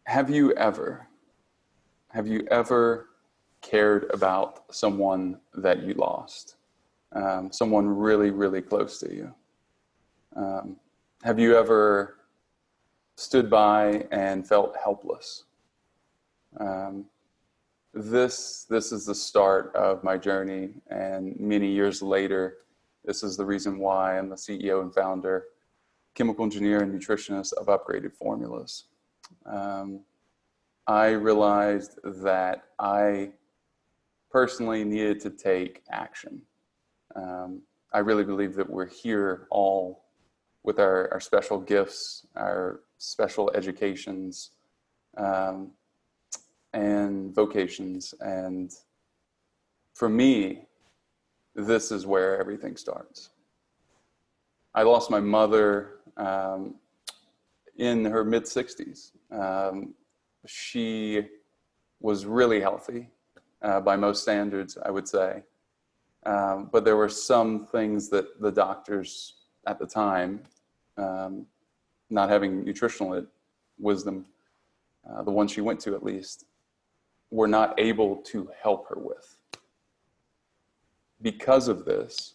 Have you ever, have you ever cared about someone that you lost? Someone really, really close to you? Have you ever stood by and felt helpless? This is the start of my journey, and many years later, this is the reason why I'm the CEO and founder, chemical engineer and nutritionist of Upgraded Formulas. I realized that I personally needed to take action. I really believe that we're here all with our special gifts, our special educations, and vocations. And for me, this is where everything starts. I lost my mother in her mid-60s. She was really healthy by most standards, I would say. But there were some things that the doctors at the time, not having nutritional wisdom, the one she went to at least, were not able to help her with. Because of this,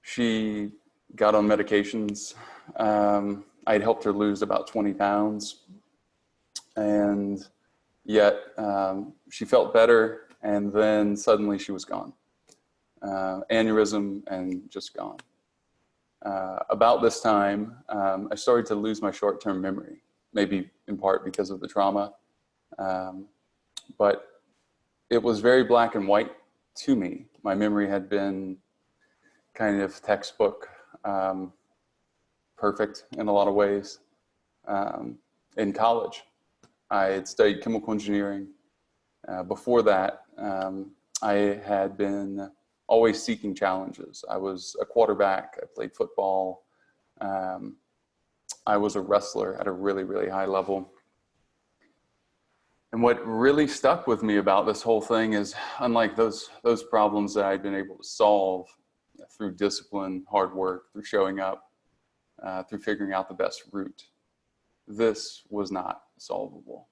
she got on medications. I'd helped her lose about 20 pounds. And yet she felt better, and then suddenly she was gone. Aneurysm and just gone. About this time, I started to lose my short-term memory, maybe in part because of the trauma. But it was very black and white to me. My memory had been kind of textbook, perfect in a lot of ways. In college, I had studied chemical engineering. Before that, I had been always seeking challenges. I was a quarterback. I played football. I was a wrestler at a really, really high level. And what really stuck with me about this whole thing is, unlike those problems that I'd been able to solve through discipline, hard work, through showing up, through figuring out the best route, this was not solvable.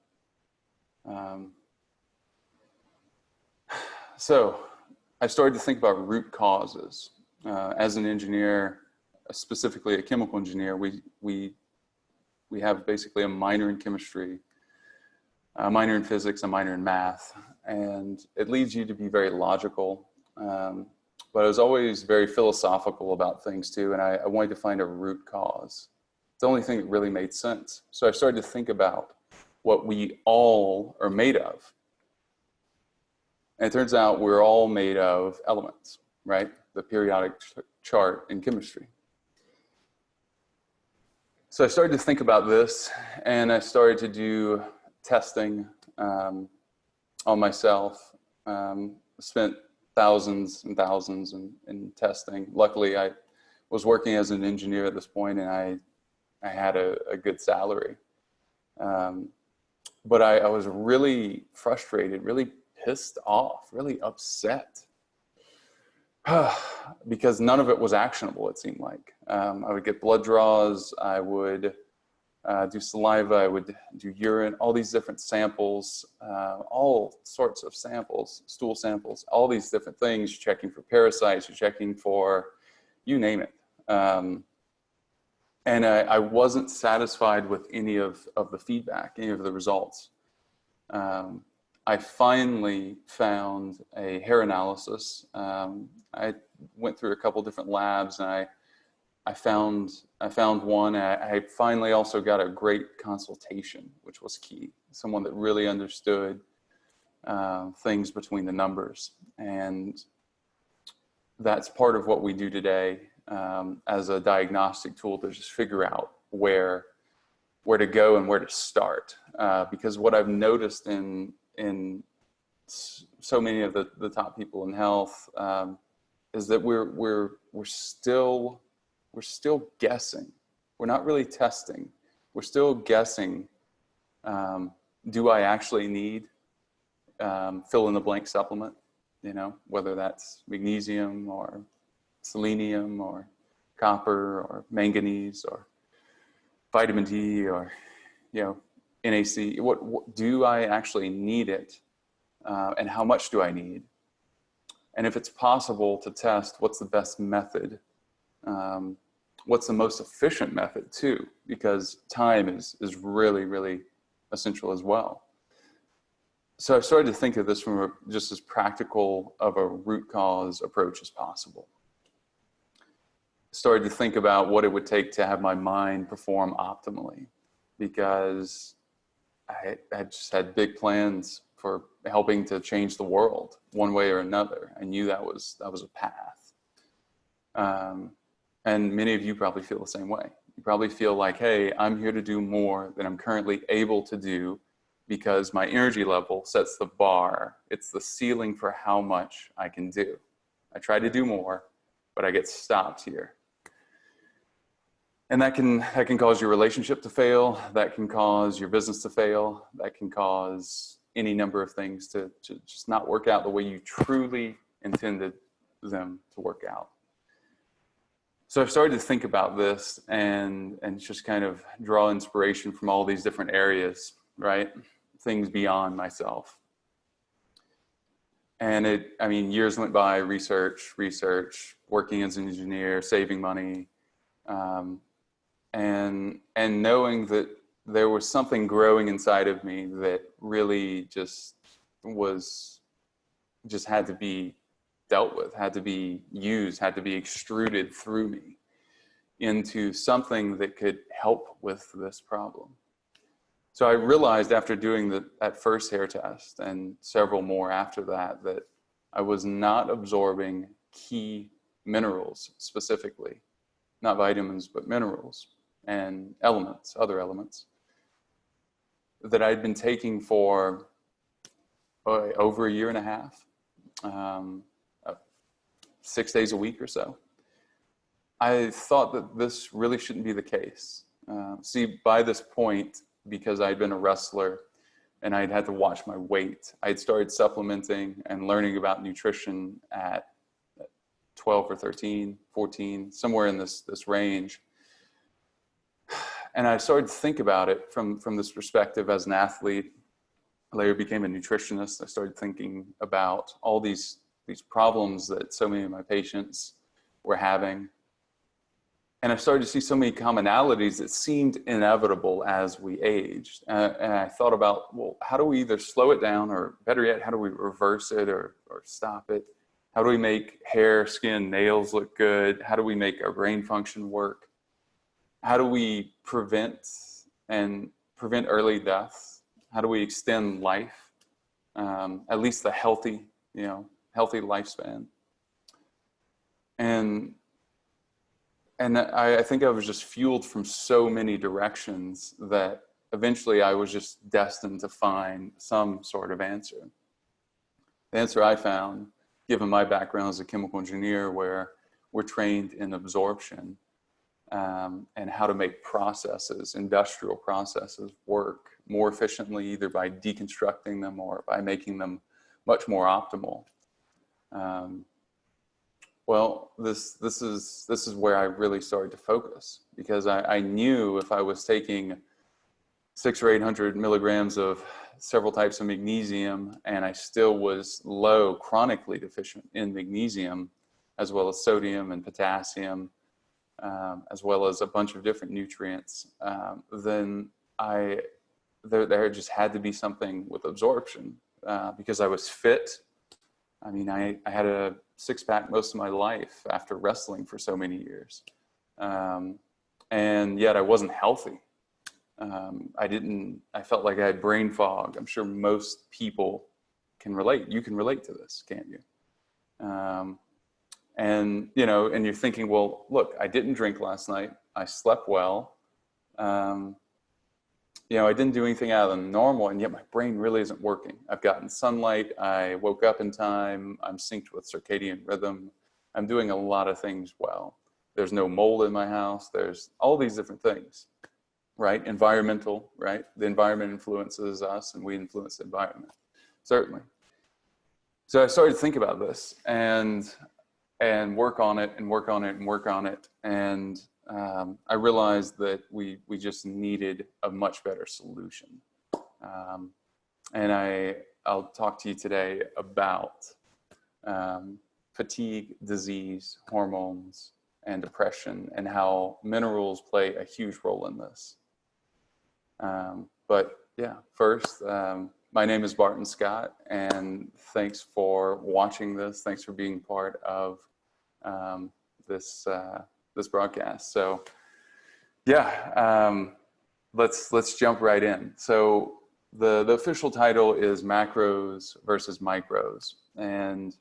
So I started to think about root causes. As an engineer, specifically a chemical engineer, we have basically a minor in chemistry, a minor in physics, a minor in math, and it leads you to be very logical. But I was always very philosophical about things too, and I wanted to find a root cause. It's the only thing that really made sense. So I started to think about what we all are made of. And it turns out we're all made of elements, right? The periodic chart in chemistry. So I started to think about this, and I started to do testing on myself. Spent thousands and thousands in testing. Luckily, I was working as an engineer at this point, and I had a good salary. But I was really frustrated, really pissed off, really upset because none of it was actionable, it seemed like. I would get blood draws, I would do saliva, I would do urine, all these different samples, all sorts of samples, stool samples, all these different things. You're checking for parasites, you're checking for, you name it. And I wasn't satisfied with any of the feedback, any of the results. I finally found a hair analysis. I went through a couple different labs, and I found one. I finally also got a great consultation, which was key. Someone that really understood things between the numbers. And that's part of what we do today as a diagnostic tool to just figure out where to go and where to start. Because what I've noticed in so many of the top people in health is that we're still guessing. We're not really testing. We're still guessing. Do I actually need fill in the blank supplement? You know, whether that's magnesium or selenium or copper or manganese or vitamin D or, you know, NAC, what do I actually need it? And how much do I need? And if it's possible to test, what's the best method? What's the most efficient method too? Because time is really, really essential as well. So I've started to think of this from just as practical of a root cause approach as possible. Started to think about what it would take to have my mind perform optimally, because I just had big plans for helping to change the world one way or another. I knew that was a path. And many of you probably feel the same way. You probably feel like, hey, I'm here to do more than I'm currently able to do because my energy level sets the bar. It's the ceiling for how much I can do. I try to do more, but I get stopped here. And that can cause your relationship to fail. That can cause your business to fail. That can cause any number of things to just not work out the way you truly intended them to work out. So I've started to think about this and just kind of draw inspiration from all these different areas, right? Things beyond myself. And years went by, research, working as an engineer, saving money, and knowing that there was something growing inside of me that really just had to be dealt with, had to be used, had to be extruded through me into something that could help with this problem. So I realized after doing that first hair test and several more after that I was not absorbing key minerals specifically, not vitamins, but minerals and elements, other elements that I'd been taking for over a year and a half, 6 days a week or so. I thought that this really shouldn't be the case. See, by this point, because I'd been a wrestler and I'd had to watch my weight, I'd started supplementing and learning about nutrition at 12 or 13, 14, somewhere in this range. And I started to think about it from this perspective as an athlete. I later became a nutritionist. I started thinking about all these problems that so many of my patients were having. And I started to see so many commonalities that seemed inevitable as we aged. And I thought about, well, how do we either slow it down, or better yet, how do we reverse it or stop it? How do we make hair, skin, nails look good? How do we make our brain function work? How do we prevent early death? How do we extend life, at least the healthy lifespan? And I think I was just fueled from so many directions that eventually I was just destined to find some sort of answer. The answer I found, given my background as a chemical engineer, where we're trained in absorption and how to make industrial processes work more efficiently, either by deconstructing them or by making them much more optimal. Well, this is where I really started to focus, because I knew if I was taking 600 or 800 milligrams of several types of magnesium and I still was chronically deficient in magnesium, as well as sodium and potassium, as well as a bunch of different nutrients, then there just had to be something with absorption, because I was fit. I had a six-pack most of my life after wrestling for so many years. And yet I wasn't healthy. I felt like I had brain fog. I'm sure most people can relate. You can relate to this, can't you? And you're thinking, well, look, I didn't drink last night. I slept well. I didn't do anything out of the normal, and yet my brain really isn't working. I've gotten sunlight. I woke up in time. I'm synced with circadian rhythm. I'm doing a lot of things well. There's no mold in my house. There's all these different things, right? Environmental, right? The environment influences us, and we influence the environment, certainly. So I started to think about this and work on it and work on it and work on it. And I realized that we just needed a much better solution. And I'll talk to you today about fatigue, disease, hormones, and depression, and how minerals play a huge role in this. But yeah, first, my name is Barton Scott, and thanks for watching this. Thanks for being part of this broadcast. So yeah, let's jump right in. So the official title is Macros versus Micros, and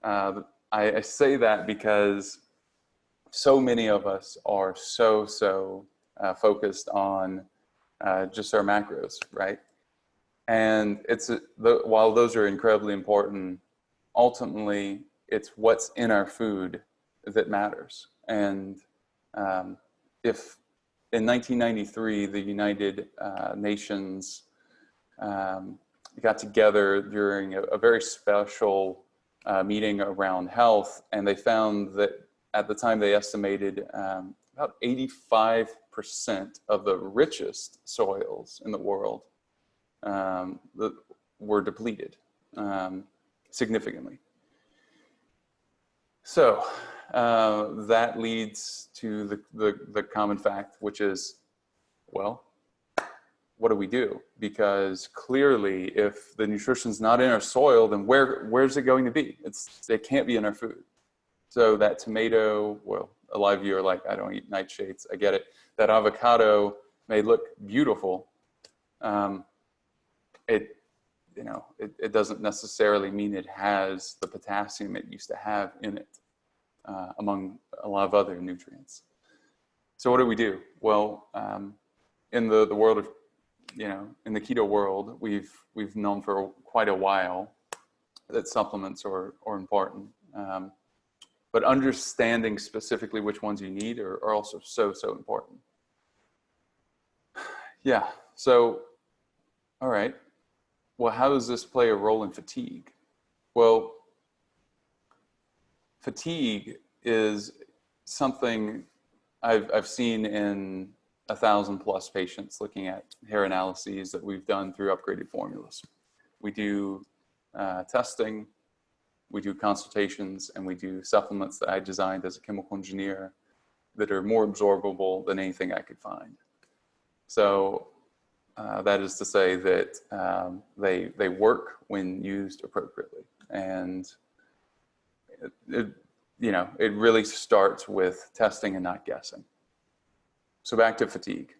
I say that because so many of us are so focused on just our macros, right? And while those are incredibly important, ultimately it's what's in our food that matters. And if in 1993 the United Nations got together during a very special meeting around health, and they found that at the time they estimated about 85% of the richest soils in the world were depleted significantly. So that leads to the common fact, which is, well, what do we do? Because clearly, if the nutrition's not in our soil, then where's it going to be? It can't be in our food. So that tomato, well, a lot of you are like, I don't eat nightshades. I get it. That avocado may look beautiful. It doesn't necessarily mean it has the potassium it used to have in it, among a lot of other nutrients. So what do we do? Well, in the world of, in the keto world, we've known for quite a while that supplements are important. But understanding specifically which ones you need are also so important. Yeah, so, all right. Well, how does this play a role in fatigue? Well, fatigue is something I've seen in 1,000+ patients looking at hair analyses that we've done through upgraded formulas. We do testing, we do consultations, and we do supplements that I designed as a chemical engineer that are more absorbable than anything I could find. So that is to say that they work when used appropriately. And it really starts with testing and not guessing. So back to fatigue.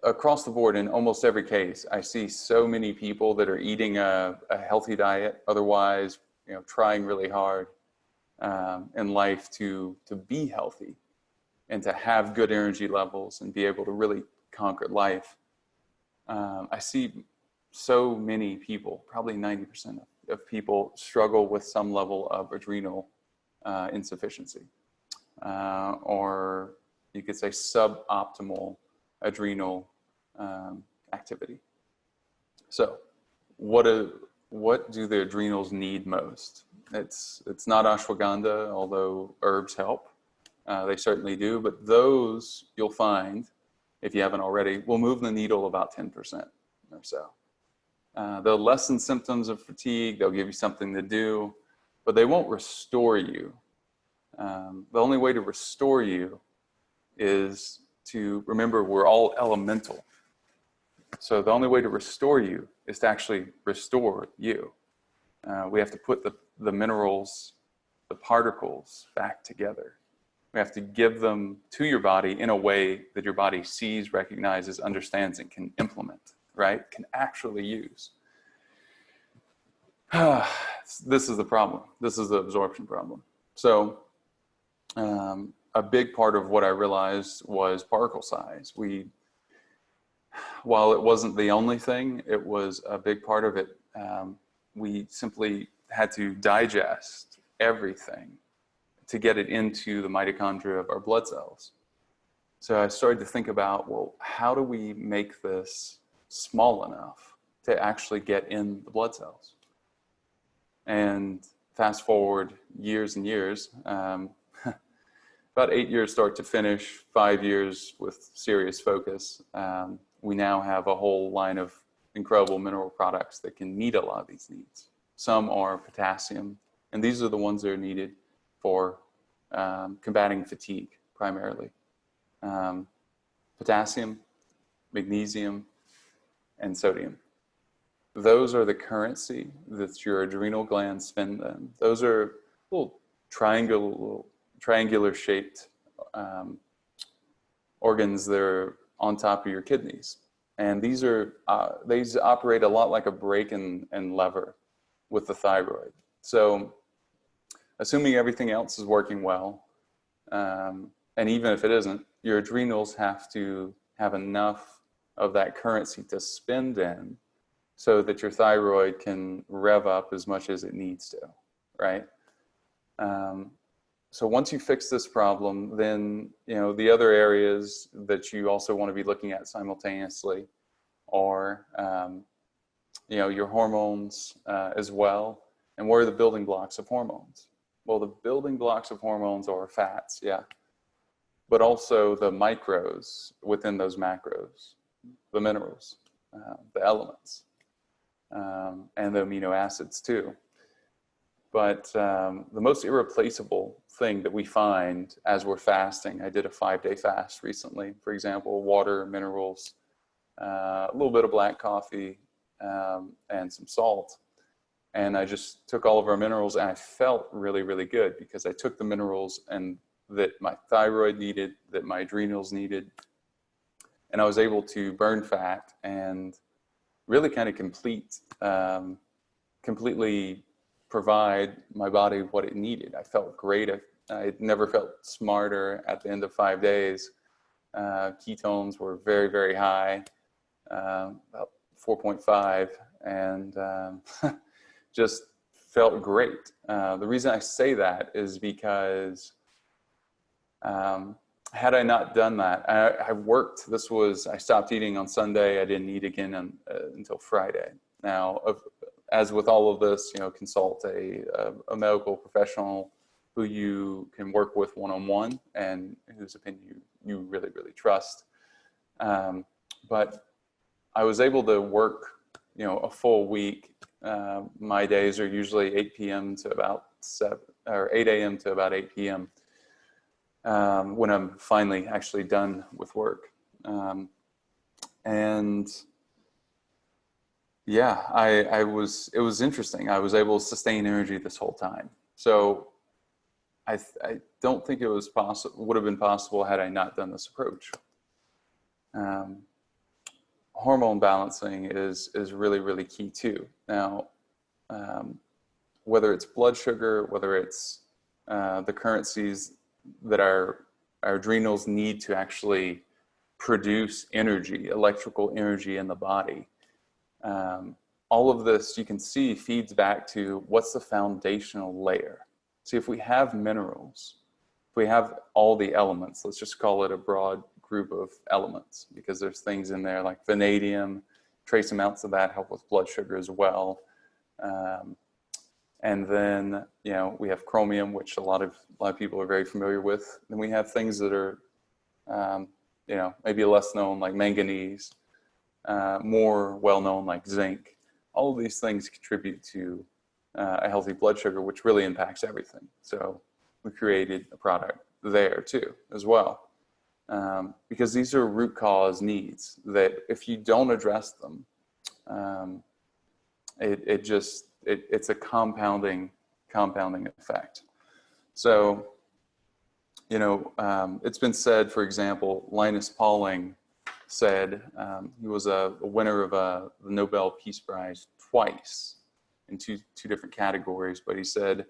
Across the board, in almost every case, I see so many people that are eating a healthy diet, otherwise, trying really hard in life to be healthy and to have good energy levels and be able to really conquer life. I see so many people, probably 90% of people, struggle with some level of adrenal insufficiency, or you could say suboptimal adrenal activity. So what do the adrenals need most? It's not ashwagandha, although herbs help. They certainly do, but those you'll find, if you haven't already, will move the needle about 10% or so. They'll lessen symptoms of fatigue, they'll give you something to do, but they won't restore you. The only way to restore you is to remember we're all elemental. So the only way to restore you is to actually restore you. We have to put the minerals, the particles back together. We have to give them to your body in a way that your body sees, recognizes, understands, and can implement, right? Can actually use. This is the problem. This is the absorption problem. So a big part of what I realized was particle size. While it wasn't the only thing, it was a big part of it. We simply had to digest everything to get it into the mitochondria of our blood cells. So I started to think about, well, how do we make this small enough to actually get in the blood cells? And fast forward years and years, about 8 years start to finish, 5 years with serious focus. We now have a whole line of incredible mineral products that can meet a lot of these needs. Some are potassium, and these are the ones that are needed for combating fatigue primarily. Potassium, magnesium, and sodium. Those are the currency that your adrenal glands spend then. Those are little triangular shaped organs that are on top of your kidneys. And these operate a lot like a brake and lever with the thyroid. So assuming everything else is working well, and even if it isn't, your adrenals have to have enough of that currency to spend in so that your thyroid can rev up as much as it needs to, right? So once you fix this problem, then the other areas that you also want to be looking at simultaneously are your hormones as well. And what are the building blocks of hormones? Well, the building blocks of hormones are fats, yeah, but also the micros within those macros, the minerals, the elements, and the amino acids too. But the most irreplaceable thing that we find as we're fasting, I did a 5-day fast recently, for example, water, minerals, a little bit of black coffee, and some salt. And I just took all of our minerals, and I felt really, really good because I took the minerals and that my thyroid needed, that my adrenals needed, and I was able to burn fat and really kind of completely provide my body what it needed. I felt great. I never felt smarter at the end of 5 days. Ketones were very, very high, about 4.5, and just felt great. The reason I say that is because had I not done that, I worked. I stopped eating on Sunday. I didn't eat again until Friday. Now, as with all of this, consult a medical professional who you can work with one-on-one and whose opinion you really, really trust. But I was able to work, a full week. My days are usually 8 p.m. to about 8 a.m. to about 8 p.m. When I'm finally actually done with work. And yeah, it was interesting. I was able to sustain energy this whole time. So I don't think it would have been possible had I not done this approach. Hormone balancing is really, really key too. Now, whether it's blood sugar, whether it's the currencies that our adrenals need to actually produce energy, electrical energy in the body. All of this, you can see, feeds back to what's the foundational layer. See, if we have minerals, if we have all the elements, let's just call it a broad group of elements, because there's things in there like vanadium, trace amounts of that help with blood sugar as well. And then, we have chromium, which a lot of people are very familiar with. Then we have things that are, maybe less known, like manganese, more well-known like zinc. All of these things contribute to a healthy blood sugar, which really impacts everything. So we created a product there too, as well. Because these are root cause needs that if you don't address them, it's a compounding effect. So, it's been said, for example, Linus Pauling said, he was a winner of the Nobel Peace Prize twice in two different categories, but he said,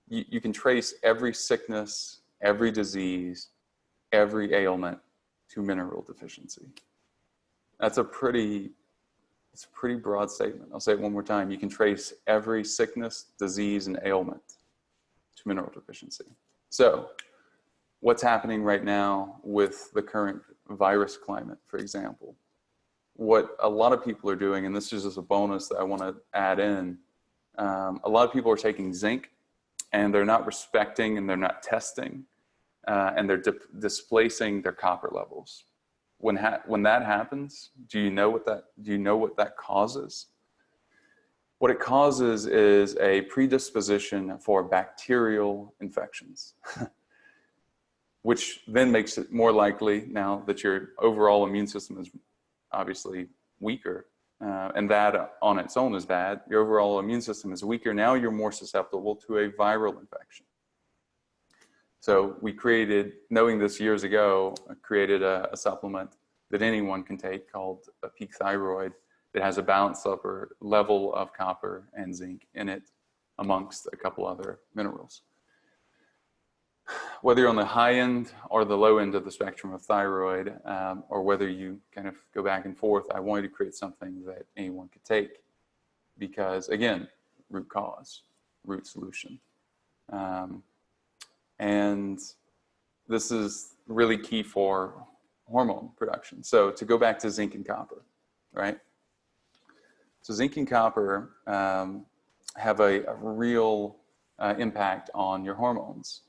you can trace every sickness, every disease, every ailment to mineral deficiency. It's a pretty broad statement. I'll say it one more time. You can trace every sickness, disease, and ailment to mineral deficiency. So what's happening right now with the current virus climate, for example? What a lot of people are doing, and this is just a bonus that I want to add in, a lot of people are taking zinc and they're not respecting and they're not testing, and they're displacing their copper levels. When that happens, do you know what that causes? What it causes is a predisposition for bacterial infections, which then makes it more likely, now that your overall immune system is obviously weaker, and that on its own is bad. Your overall immune system is weaker. Now you're more susceptible to a viral infection. So we created, knowing this years ago, created a supplement that anyone can take called a peak thyroid that has a balanced level of copper and zinc in it, amongst a couple other minerals. Whether you're on the high end or the low end of the spectrum of thyroid, or whether you kind of go back and forth, I wanted to create something that anyone could take because, again, root cause, root solution. And this is really key for hormone production. So to go back to zinc and copper, right? So zinc and copper have a real impact on your hormones.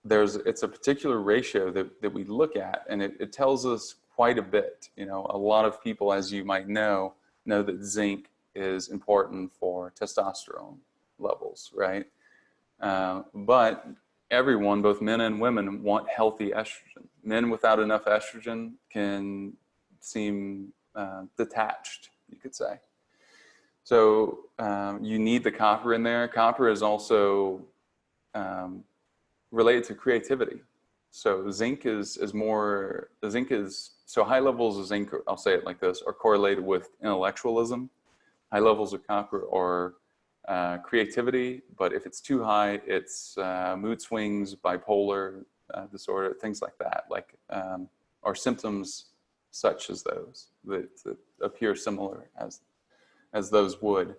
It's a particular ratio that we look at, and it tells us quite a bit. You know, a lot of people, as you might know that zinc is important for testosterone levels, right? But everyone, both men and women, want healthy estrogen. Men without enough estrogen can seem detached, you could say. So you need the copper in there. Copper is also related to creativity. So so high levels of zinc, I'll say it like this, are correlated with intellectualism. High levels of copper are creativity, but if it's too high, it's mood swings, bipolar disorder, things like that, or symptoms such as those that appear similar as those would.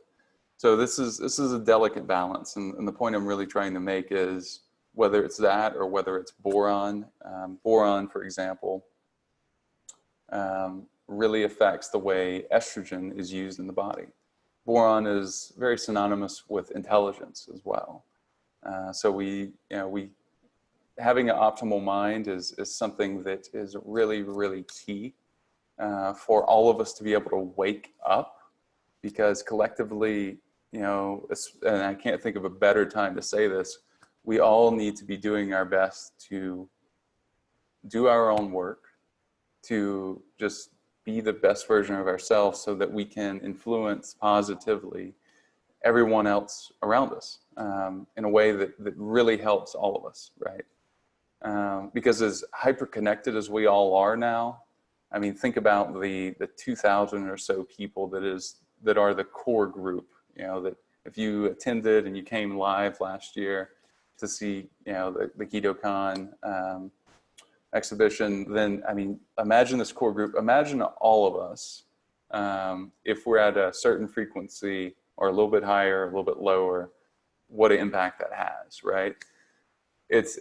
So this is a delicate balance, and the point I'm really trying to make is whether it's that or whether it's boron. Boron, for example, really affects the way estrogen is used in the body. Boron is very synonymous with intelligence as well. So having an optimal mind is something that is really, really key for all of us to be able to wake up, because collectively, and I can't think of a better time to say this, we all need to be doing our best to do our own work, to just be the best version of ourselves so that we can influence positively everyone else around us in a way that really helps all of us, right? Because as hyper-connected as we all are now, I mean, think about the 2,000 or so people that are the core group, that if you attended and you came live last year to see, the KetoCon exhibition, then, I mean, imagine this core group, imagine all of us, if we're at a certain frequency or a little bit higher, a little bit lower, what an impact that has, right? It's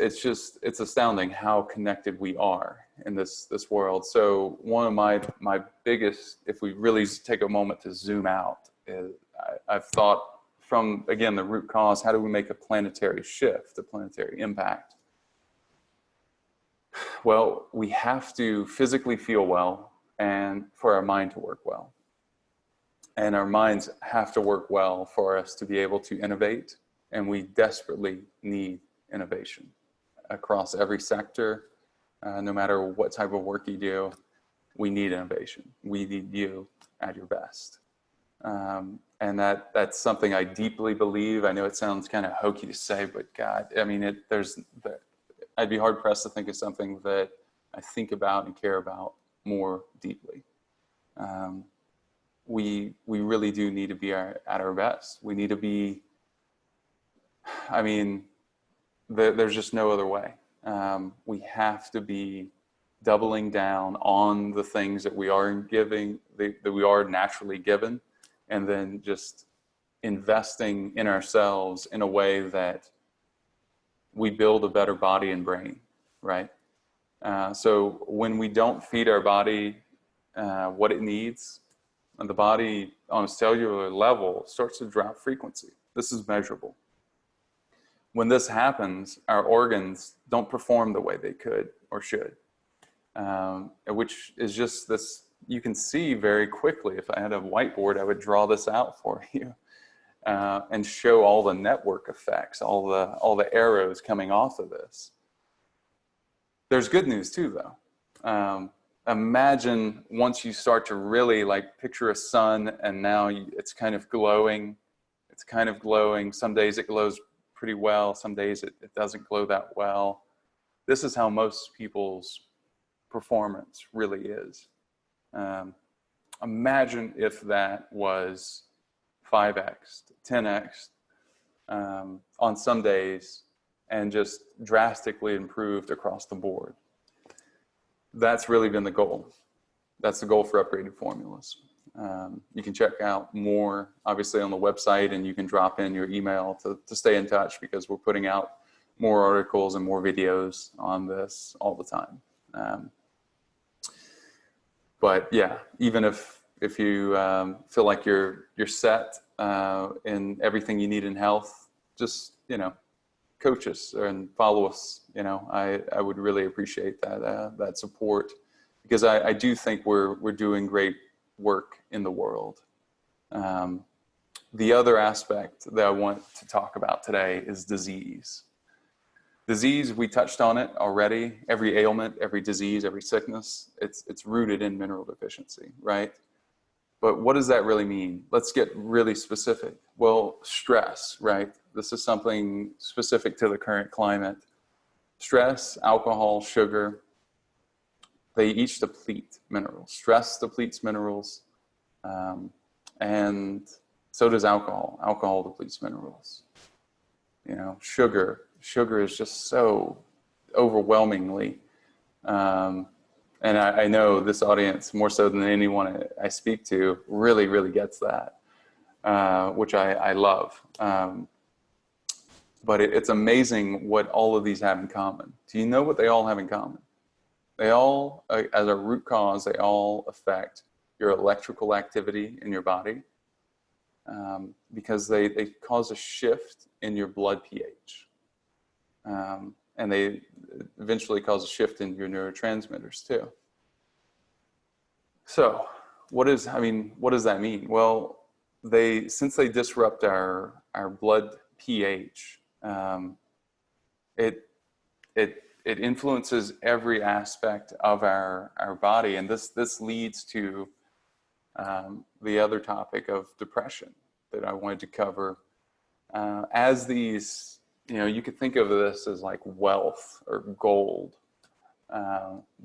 astounding how connected we are in this world. So one of my biggest, if we really take a moment to zoom out, is I've thought from, again, the root cause, how do we make a planetary shift, a planetary impact? Well, we have to physically feel well and for our mind to work well. And our minds have to work well for us to be able to innovate. And we desperately need innovation across every sector. No matter what type of work you do, we need innovation. We need you at your best. And that's something I deeply believe. I know it sounds kind of hokey to say, but God, I mean, I'd be hard pressed to think of something that I think about and care about more deeply. We really do need to be at our best. We need to be, I mean, there's just no other way. We have to be doubling down on the things that we are giving, that we are naturally given, and then just investing in ourselves in a way that we build a better body and brain, right? So when we don't feed our body what it needs, and the body on a cellular level starts to drop frequency. This is measurable. when this happens, our organs don't perform the way they could or should, which is just this, you can see very quickly. If I had a whiteboard, I would draw this out for you and show all the network effects, all the arrows coming off of this. There's good news too, though. Imagine once you start to really like picture a sun, and now it's kind of glowing. It's kind of glowing. Some days it glows pretty well. Some days it doesn't glow that well. This is how most people's performance really is. Imagine if that was 5x, 10x on some days, and just drastically improved across the board. That's really been the goal. That's the goal for upgraded formulas. You can check out more, obviously, on the website, and you can drop in your email to stay in touch, because we're putting out more articles and more videos on this all the time. But yeah, even if you feel like you're set in everything you need in health, just, coach us and follow us. I would really appreciate that support, because I do think we're doing great work in the world. The other aspect that I want to talk about today is disease. Disease, we touched on it already. Every ailment, every disease, every sickness, it's rooted in mineral deficiency, right? But what does that really mean? Let's get really specific. Well, stress, right? This is something specific to the current climate. Stress, alcohol, sugar, they each deplete minerals. Stress depletes minerals, and so does alcohol. Alcohol depletes minerals. Sugar is just so overwhelmingly, and I know this audience, more so than anyone I speak to, really, really gets that, which I love. But it's amazing what all of these have in common. Do you know what they all have in common? They all, as a root cause, they all affect your electrical activity in your body, because they cause a shift in your blood pH. And they eventually cause a shift in your neurotransmitters too. So what does that mean? Well, since they disrupt our blood pH, it influences every aspect of our body, and this leads to the other topic of depression that I wanted to cover. As these, you could think of this as like wealth or gold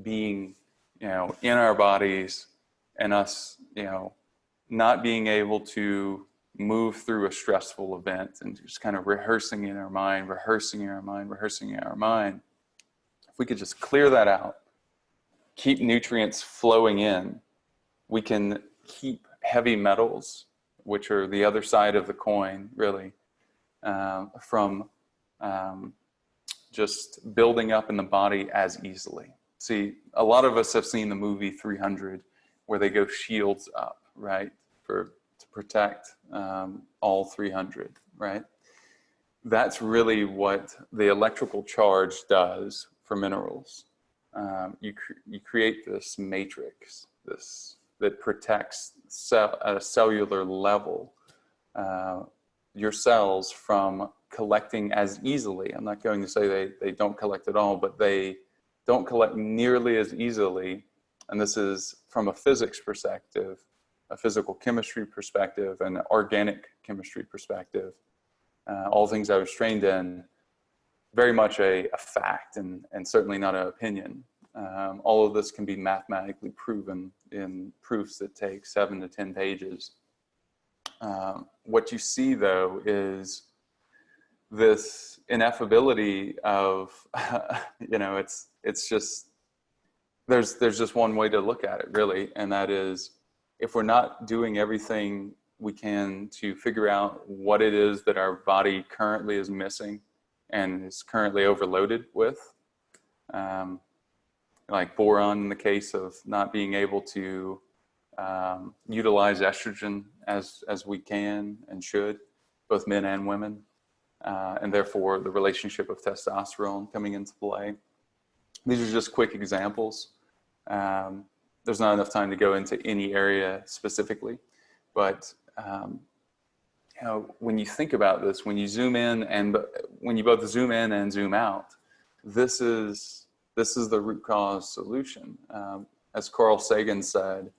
being, in our bodies, and us, not being able to move through a stressful event and just kind of rehearsing in our mind. If we could just clear that out, keep nutrients flowing in, we can keep heavy metals, which are the other side of the coin, really, from just building up in the body as easily. See, a lot of us have seen the movie 300, where they go shields up, right, to protect all 300, right? That's really what the electrical charge does for minerals. You create this matrix, that protects at a cellular level your cells from collecting as easily. I'm not going to say they don't collect at all, but they don't collect nearly as easily. And this is from a physics perspective, a physical chemistry perspective, and an organic chemistry perspective. All things I was trained in, very much a fact, and certainly not an opinion. All of this can be mathematically proven in proofs that take 7 to 10 pages. What you see, though, is this ineffability of, it's just, there's just one way to look at it, really, and that is, if we're not doing everything we can to figure out what it is that our body currently is missing and is currently overloaded with, like boron in the case of not being able to utilize estrogen as we can and should, both men and women. and therefore the relationship of testosterone coming into play. These are just quick examples. There's not enough time to go into any area specifically, but when you think about this, when you zoom in and when you both zoom in and zoom out, this is the root cause solution. As Carl Sagan said,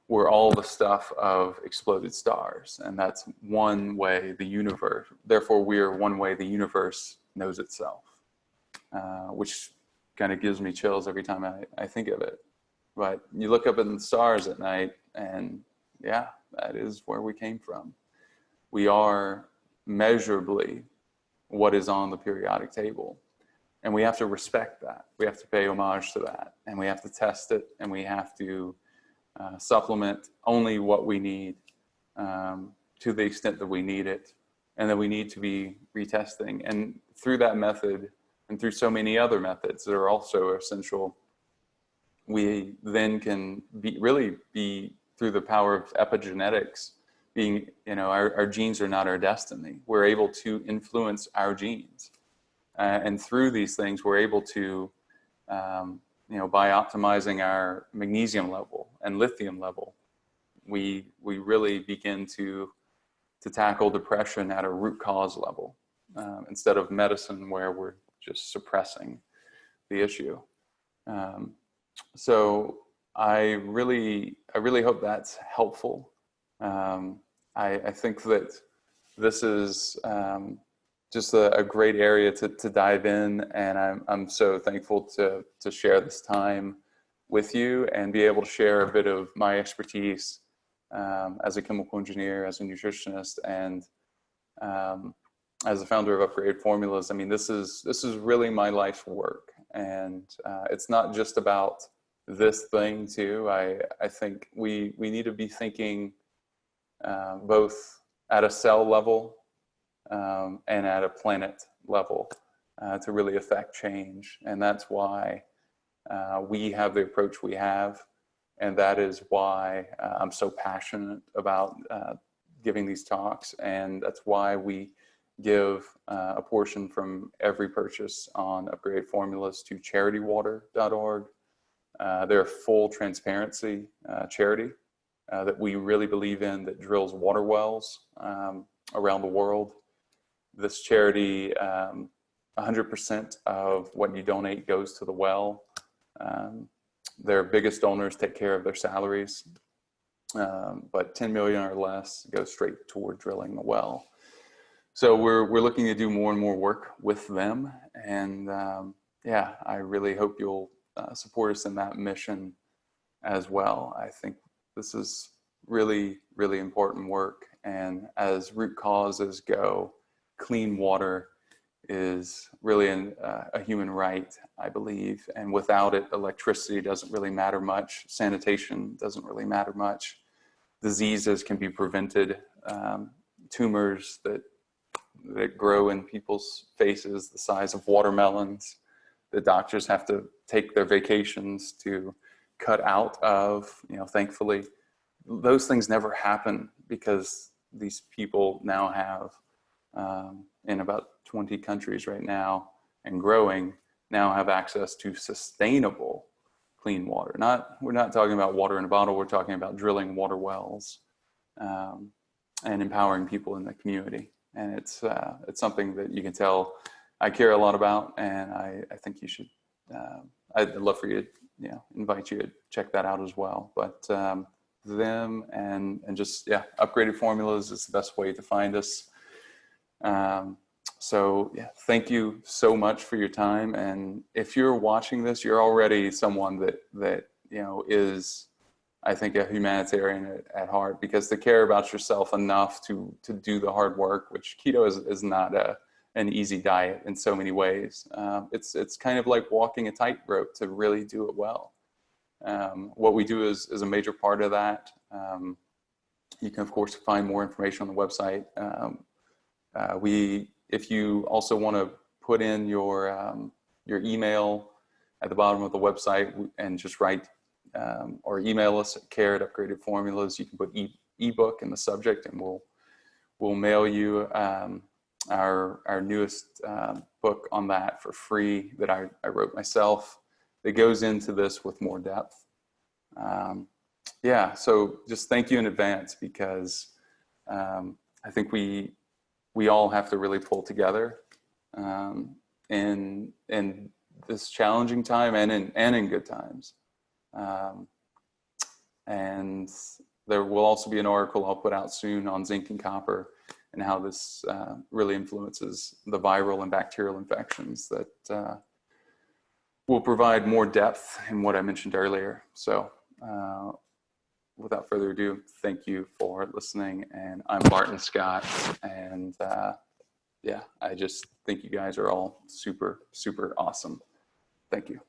we're all the stuff of exploded stars, and that's one way the universe, therefore we are one way the universe knows itself, which kind of gives me chills every time I think of it. But you look up in the stars at night, and yeah, that is where we came from. We are measurably what is on the periodic table. And we have to respect that. We have to pay homage to that. And we have to test it. And we have to supplement only what we need to the extent that we need it. And that we need to be retesting. And through that method and through so many other methods that are also essential, we then can really be through the power of epigenetics, being, our genes are not our destiny. We're able to influence our genes. And through these things, we're able to, by optimizing our magnesium level and lithium level, we really begin to tackle depression at a root cause level, instead of medicine where we're just suppressing the issue. So I really hope that's helpful. I think that this is just a great area to dive in, and I'm so thankful to share this time with you and be able to share a bit of my expertise as a chemical engineer, as a nutritionist, and as the founder of Upgraded Formulas. I mean, this is really my life's work, and it's not just about this thing too. I think we need to be thinking both at a cell level and at a planet level to really affect change. And that's why we have the approach we have. And that is why I'm so passionate about giving these talks. And that's why we give a portion from every purchase on Upgraded Formulas to charitywater.org. They're a full transparency charity that we really believe in, that drills water wells around the world. This charity, 100% of what you donate goes to the well. Their biggest donors take care of their salaries, but 10 million or less goes straight toward drilling the well. So we're looking to do more and more work with them, and I really hope you'll support us in that mission as well. I think this is really, really important work, and as root causes go, clean water is really a human right, I believe. And without it, electricity doesn't really matter much. Sanitation doesn't really matter much. Diseases can be prevented. Tumors that grow in people's faces the size of watermelons, the doctors have to take their vacations to cut out of, thankfully. Those things never happen because these people now have, in about 20 countries right now and growing, now have access to sustainable clean water. We're not talking about water in a bottle, we're talking about drilling water wells and empowering people in the community. And it's something that you can tell I care a lot about, and I think you should, I'd love for you to, invite you to check that out as well. But them and just, Upgraded Formulas is the best way to find us. Thank you so much for your time. And if you're watching this, you're already someone that is, I think, a humanitarian at heart, because to care about yourself enough to do the hard work, which keto is not an easy diet in so many ways. It's kind of like walking a tightrope to really do it well. What we do is a major part of that. You can, of course, find more information on the website. If you also want to put in your email at the bottom of the website and just write or email us at care@Upgraded Formulas, you can put ebook in the subject, and we'll mail you our newest book on that for free that I wrote myself that goes into this with more depth. Yeah, so just thank you in advance, because I think we all have to really pull together in this challenging time and in good times. And there will also be an article I'll put out soon on zinc and copper and how this really influences the viral and bacterial infections that will provide more depth in what I mentioned earlier. So without further ado, thank you for listening. And I'm Barton Scott. And yeah, I just think you guys are all super, super awesome. Thank you.